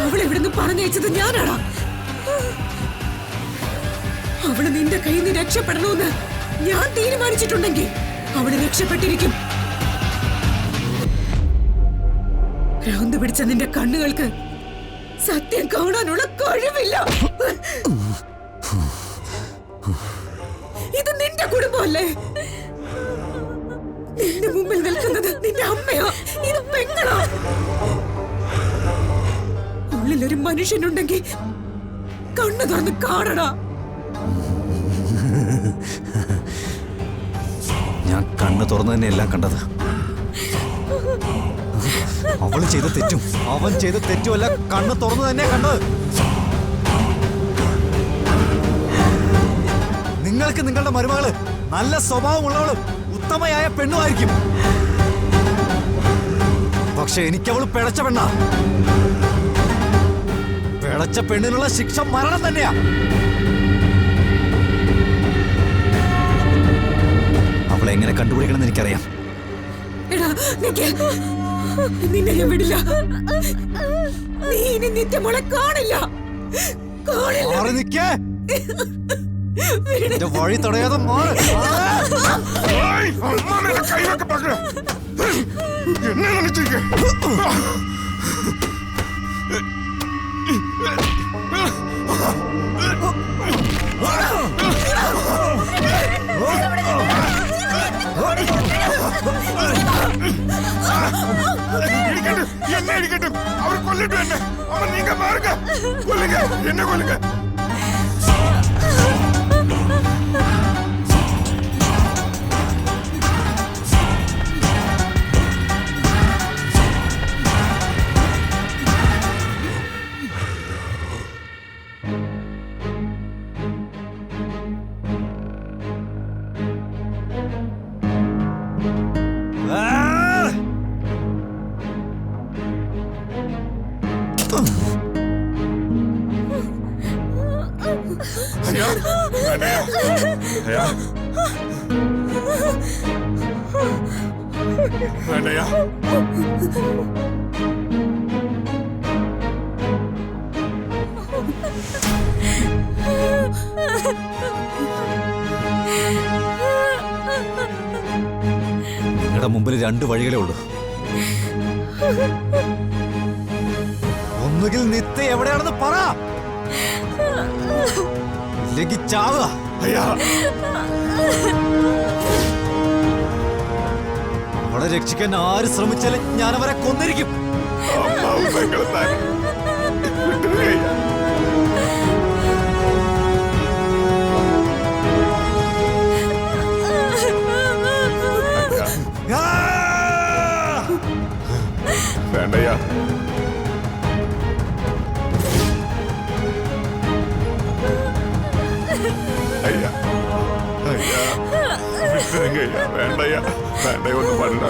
അവളെ ഇവിടുന്ന് പറഞ്ഞയച്ചത് ഞാനാടാ. അവള് നിന്റെ കയ്യിൽ നിന്ന് രക്ഷപ്പെടണമെന്ന് ഞാൻ തീരുമാനിച്ചിട്ടുണ്ടെങ്കിൽ അവള് രക്ഷപ്പെട്ടിരിക്കും. ഭ്രാന്ത് പിടിച്ച നിന്റെ കണ്ണുകൾക്ക് സത്യം കാണാനുള്ള കഴിവില്ല. ഇത് നിന്റെ കുടുംബമല്ലേ? നിന്റെ മുമ്പിൽ നിൽക്കുന്നത് നിന്റെ അമ്മയാ, ഇത് പെങ്ങളാ. ഉള്ളിലൊരു മനുഷ്യനുണ്ടെങ്കിൽ കണ്ണു തുറന്ന് കാണടാ. ഞാൻ കണ്ണ് തുറന്നു തന്നെ എല്ലാം കണ്ടത്. അവള് ചെയ്ത തെറ്റും അവൻ ചെയ്ത തെറ്റുമല്ല, കണ്ണ് തുറന്നു തന്നെ കണ്ടത്. നിങ്ങൾക്ക് നിങ്ങളുടെ മരുമകള് നല്ല സ്വഭാവമുള്ളവളും ഉത്തമയായ പെണ്ണുമായിരിക്കും. പക്ഷെ എനിക്കവള് പിഴച്ച പെണ്ണാ. പിഴച്ച പെണ്ണിനുള്ള ശിക്ഷ മരണം തന്നെയാ. അവളെ എങ്ങനെ കണ്ടുപിടിക്കണമെന്ന് എനിക്കറിയാം. നിന്നെ ഞാൻ വിടില്ല. നീ ഇനി നിത്യമോളെ കാണില്ല. വഴി തടയാതെ മാറി. എന്നെ അടിക്കട്ടും, അവർ കൊല്ലിട്ടു എന്നെ. അവൻ നീങ്ക മാറുക, കൊല്ലുക, എന്നെ കൊല്ലുക. നിങ്ങളുടെ മുമ്പിൽ രണ്ട് വഴികളേ ഉള്ളൂ. ഒന്നുകിൽ നിത്യ എവിടെയാണെന്ന് പറ, ഇല്ലെങ്കിൽ ചാവുക. അവളെ രക്ഷിക്കാൻ ആര് ശ്രമിച്ചാലും ഞാൻ അവരെ കൊന്നിരിക്കും. വേണ്ടയ്യ, അയ്യ അയ്യ, വേണ്ടയ്യ, വേണ്ടയ്യ, ഒന്നും പാടില്ല.